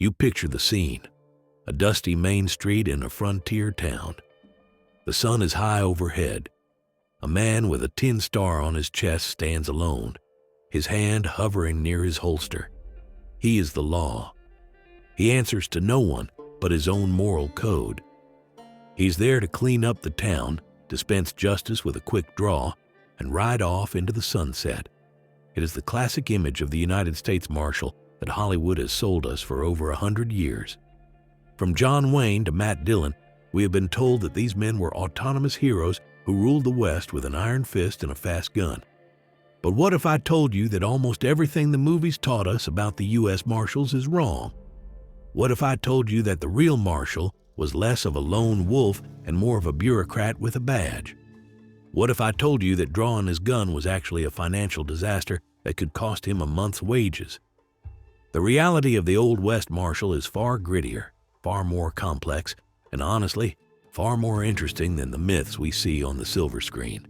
You picture the scene, a dusty main street in a frontier town. The sun is high overhead. A man with a tin star on his chest stands alone, his hand hovering near his holster. He is the law. He answers to no one but his own moral code. He's there to clean up the town, dispense justice with a quick draw, and ride off into the sunset. It is the classic image of the United States Marshal that Hollywood has sold us for over 100 years. From John Wayne to Matt Dillon, we have been told that these men were autonomous heroes who ruled the West with an iron fist and a fast gun. But what if I told you that almost everything the movies taught us about the U.S. Marshals is wrong? What if I told you that the real Marshal was less of a lone wolf and more of a bureaucrat with a badge? What if I told you that drawing his gun was actually a financial disaster that could cost him a month's wages? The reality of the Old West Marshal is far grittier, far more complex, and honestly, far more interesting than the myths we see on the silver screen.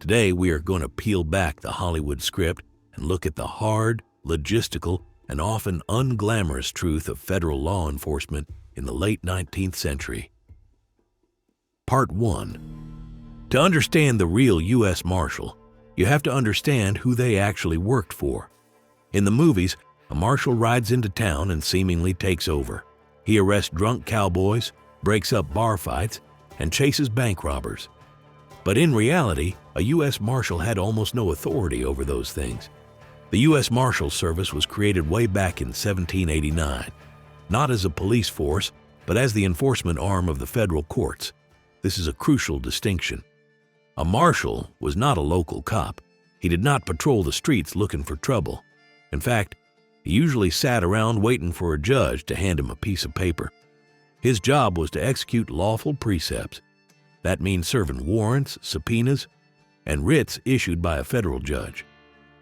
Today, we are going to peel back the Hollywood script and look at the hard, logistical, and often unglamorous truth of federal law enforcement in the late 19th century. Part 1. To understand the real U.S. Marshal, you have to understand who they actually worked for. In the movies, a marshal rides into town and seemingly takes over. He arrests drunk cowboys, breaks up bar fights, and chases bank robbers. But in reality, a U.S. Marshal had almost no authority over those things. The U.S. Marshals Service was created way back in 1789, not as a police force, but as the enforcement arm of the federal courts. This is a crucial distinction. A marshal was not a local cop. He did not patrol the streets looking for trouble. In fact, he usually sat around waiting for a judge to hand him a piece of paper. His job was to execute lawful precepts. That means serving warrants, subpoenas, and writs issued by a federal judge.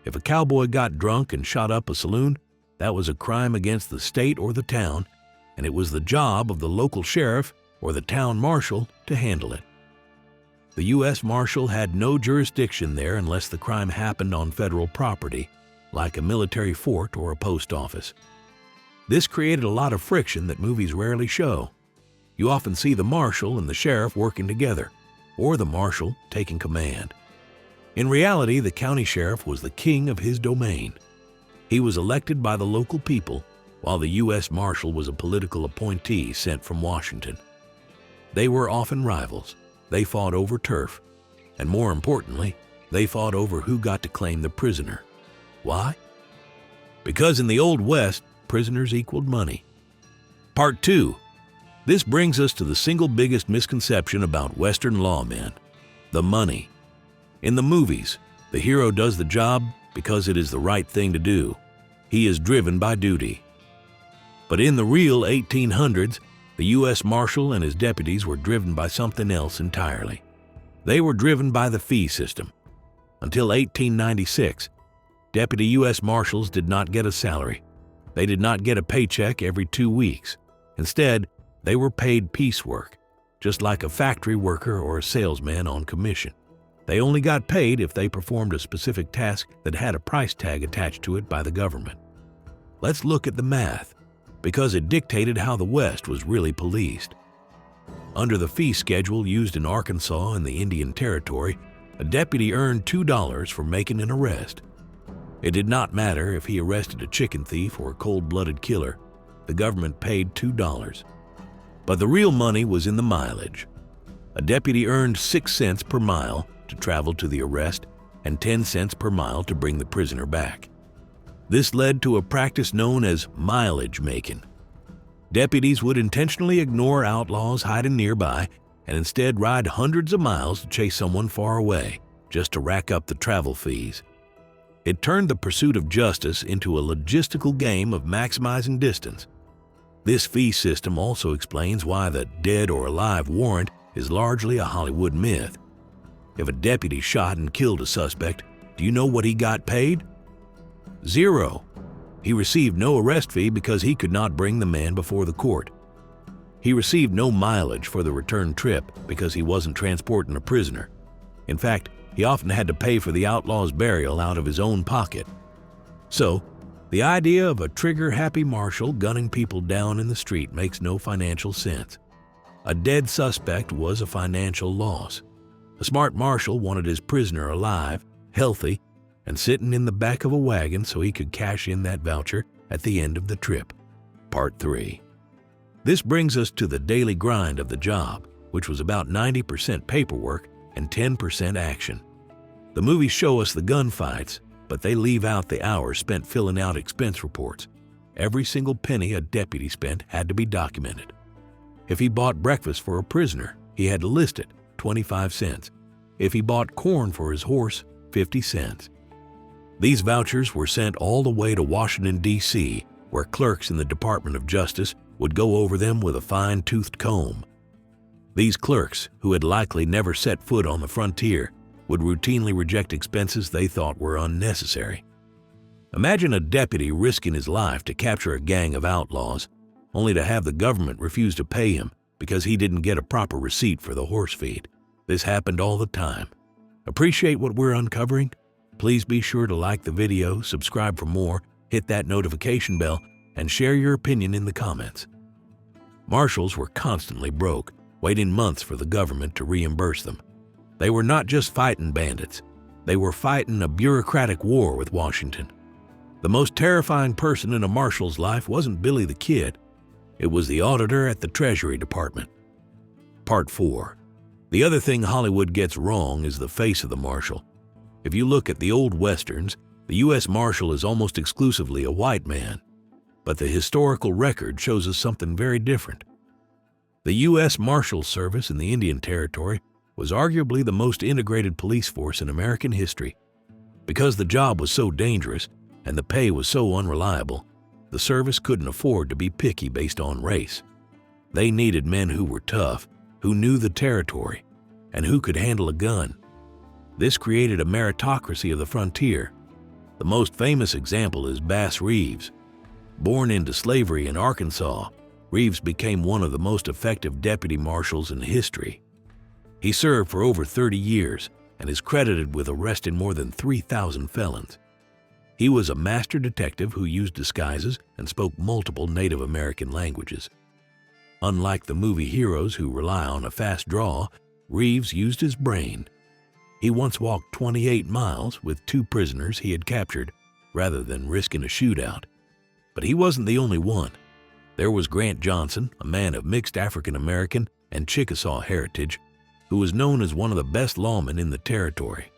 If a cowboy got drunk and shot up a saloon, that was a crime against the state or the town, and it was the job of the local sheriff or the town marshal to handle it. The U.S. Marshal had no jurisdiction there unless the crime happened on federal property, like a military fort or a post office. This created a lot of friction that movies rarely show. You often see the marshal and the sheriff working together, or the marshal taking command. In reality, the county sheriff was the king of his domain. He was elected by the local people, while the U.S. Marshal was a political appointee sent from Washington. They were often rivals. They fought over turf, and more importantly, they fought over who got to claim the prisoner. Why? Because in the Old West, prisoners equaled money. Part 2. This brings us to the single biggest misconception about Western lawmen: the money. In the movies, the hero does the job because it is the right thing to do. He is driven by duty. But in the real 1800s, the U.S. Marshal and his deputies were driven by something else entirely. They were driven by the fee system. Until 1896, Deputy U.S. Marshals did not get a salary. They did not get a paycheck every 2 weeks. Instead, they were paid piecework, just like a factory worker or a salesman on commission. They only got paid if they performed a specific task that had a price tag attached to it by the government. Let's look at the math, because it dictated how the West was really policed. Under the fee schedule used in Arkansas and the Indian Territory, a deputy earned $2 for making an arrest. It did not matter if he arrested a chicken thief or a cold-blooded killer. The government paid $2. But the real money was in the mileage. A deputy earned 6 cents per mile to travel to the arrest and 10 cents per mile to bring the prisoner back. This led to a practice known as mileage making. Deputies would intentionally ignore outlaws hiding nearby and instead ride hundreds of miles to chase someone far away, just to rack up the travel fees. It turned the pursuit of justice into a logistical game of maximizing distance. This fee system also explains why the dead or alive warrant is largely a Hollywood myth. If a deputy shot and killed a suspect, do you know what he got paid? 0. He received no arrest fee because he could not bring the man before the court. He received no mileage for the return trip because he wasn't transporting a prisoner. In fact, he often had to pay for the outlaw's burial out of his own pocket. So, The idea of a trigger-happy marshal gunning people down in the street makes no financial sense. A dead suspect was a financial loss. A smart marshal wanted his prisoner alive, healthy, and sitting in the back of a wagon so he could cash in that voucher at the end of the trip. Part 3. This brings us to the daily grind of the job, which was about 90% paperwork and 10% action. The movies show us the gunfights, but they leave out the hours spent filling out expense reports. Every single penny a deputy spent had to be documented. If he bought breakfast for a prisoner, he had to list it, 25 cents. If he bought corn for his horse, 50 cents. These vouchers were sent all the way to Washington, D.C., where clerks in the Department of Justice would go over them with a fine-toothed comb. These clerks, who had likely never set foot on the frontier, would routinely reject expenses they thought were unnecessary. Imagine a deputy risking his life to capture a gang of outlaws, only to have the government refuse to pay him because he didn't get a proper receipt for the horse feed. This happened all the time. Appreciate what we're uncovering? Please be sure to like the video, subscribe for more, hit that notification bell, and share your opinion in the comments. Marshals were constantly broke, waiting months for the government to reimburse them. They were not just fighting bandits. They were fighting a bureaucratic war with Washington. The most terrifying person in a marshal's life wasn't Billy the Kid. It was the auditor at the Treasury Department. Part 4. The other thing Hollywood gets wrong is the face of the marshal. If you look at the old westerns, the U.S. Marshal is almost exclusively a white man. But the historical record shows us something very different. The U.S. Marshals Service in the Indian Territory was arguably the most integrated police force in American history. Because the job was so dangerous and the pay was so unreliable, the service couldn't afford to be picky based on race. They needed men who were tough, who knew the territory, and who could handle a gun. This created a meritocracy of the frontier. The most famous example is Bass Reeves. Born into slavery in Arkansas, Reeves became one of the most effective deputy marshals in history. He served for over 30 years and is credited with arresting more than 3,000 felons. He was a master detective who used disguises and spoke multiple Native American languages. Unlike the movie heroes who rely on a fast draw, Reeves used his brain. He once walked 28 miles with 2 prisoners he had captured, rather than risking a shootout. But he wasn't the only one. There was Grant Johnson, a man of mixed African American and Chickasaw heritage, who was known as one of the best lawmen in the territory.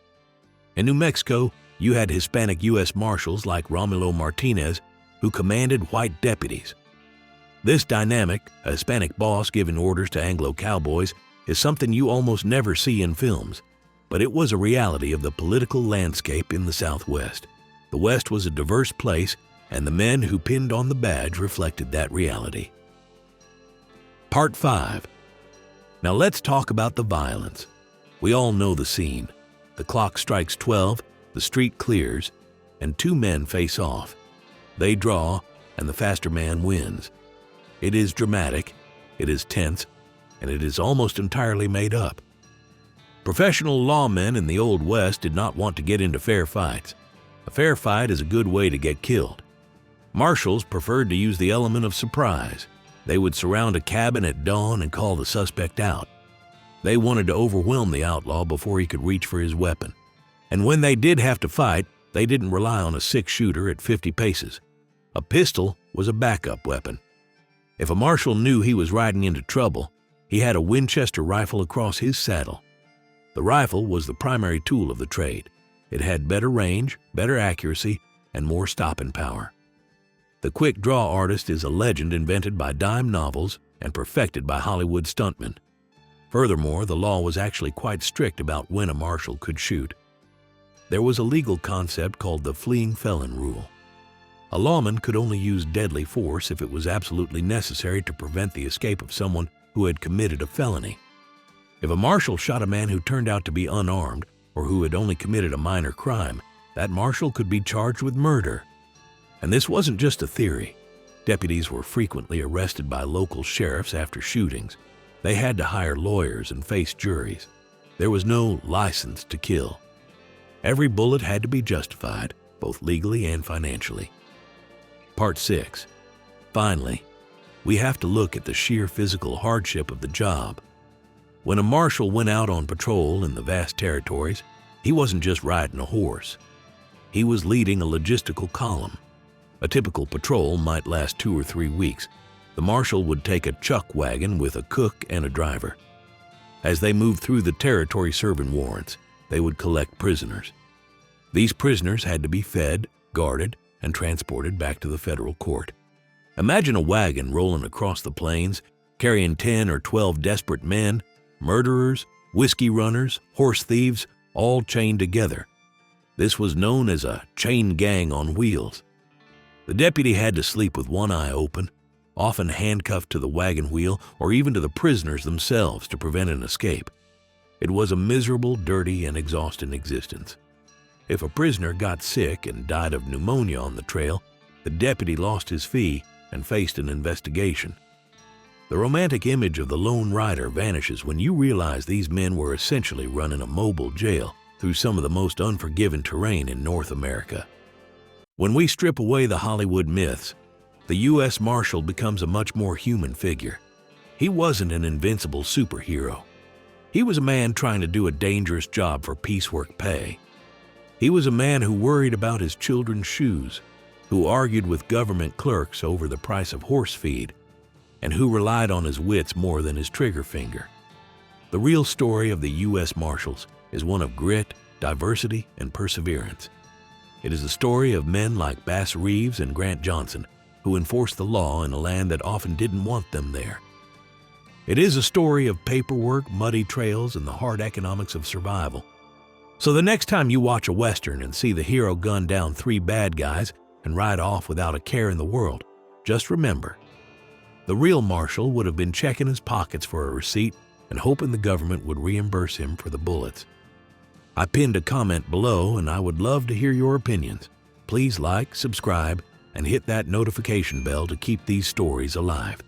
In New Mexico, you had Hispanic U.S. Marshals like Romulo Martinez, who commanded white deputies. This dynamic, a Hispanic boss giving orders to Anglo cowboys, is something you almost never see in films, but it was a reality of the political landscape in the Southwest. The West was a diverse place, and the men who pinned on the badge reflected that reality. Part 5. Now let's talk about the violence. We all know the scene. The clock strikes 12, the street clears, and 2 men face off. They draw, and the faster man wins. It is dramatic, it is tense, and it is almost entirely made up. Professional lawmen in the Old West did not want to get into fair fights. A fair fight is a good way to get killed. Marshals preferred to use the element of surprise. They would surround a cabin at dawn and call the suspect out. They wanted to overwhelm the outlaw before he could reach for his weapon. And when they did have to fight, they didn't rely on a 6-shooter at 50 paces. A pistol was a backup weapon. If a marshal knew he was riding into trouble, he had a Winchester rifle across his saddle. The rifle was the primary tool of the trade. It had better range, better accuracy, and more stopping power. The quick draw artist is a legend invented by dime novels and perfected by Hollywood stuntmen. Furthermore, the law was actually quite strict about when a marshal could shoot. There was a legal concept called the fleeing felon rule. A lawman could only use deadly force if it was absolutely necessary to prevent the escape of someone who had committed a felony. If a marshal shot a man who turned out to be unarmed or who had only committed a minor crime, that marshal could be charged with murder. And this wasn't just a theory. Deputies were frequently arrested by local sheriffs after shootings. They had to hire lawyers and face juries. There was no license to kill. Every bullet had to be justified, both legally and financially. Part 6. Finally, we have to look at the sheer physical hardship of the job. When a marshal went out on patrol in the vast territories, he wasn't just riding a horse. He was leading a logistical column. A typical patrol might last 2 or 3 weeks. The marshal would take a chuck wagon with a cook and a driver. As they moved through the territory serving warrants, they would collect prisoners. These prisoners had to be fed, guarded, and transported back to the federal court. Imagine a wagon rolling across the plains, carrying 10 or 12 desperate men, murderers, whiskey runners, horse thieves, all chained together. This was known as a chain gang on wheels. The deputy had to sleep with one eye open, often handcuffed to the wagon wheel or even to the prisoners themselves to prevent an escape. It was a miserable, dirty, and exhausting existence. If a prisoner got sick and died of pneumonia on the trail, the deputy lost his fee and faced an investigation. The romantic image of the lone rider vanishes when you realize these men were essentially running a mobile jail through some of the most unforgiving terrain in North America. When we strip away the Hollywood myths, the U.S. Marshal becomes a much more human figure. He wasn't an invincible superhero. He was a man trying to do a dangerous job for piecework pay. He was a man who worried about his children's shoes, who argued with government clerks over the price of horse feed, and who relied on his wits more than his trigger finger. The real story of the U.S. Marshals is one of grit, diversity, and perseverance. It is the story of men like Bass Reeves and Grant Johnson who enforced the law in a land that often didn't want them there. It is a story of paperwork, muddy trails, and the hard economics of survival. So the next time you watch a Western and see the hero gun down 3 bad guys and ride off without a care in the world, just remember, the real marshal would have been checking his pockets for a receipt and hoping the government would reimburse him for the bullets. I pinned a comment below and I would love to hear your opinions. Please like, subscribe, and hit that notification bell to keep these stories alive.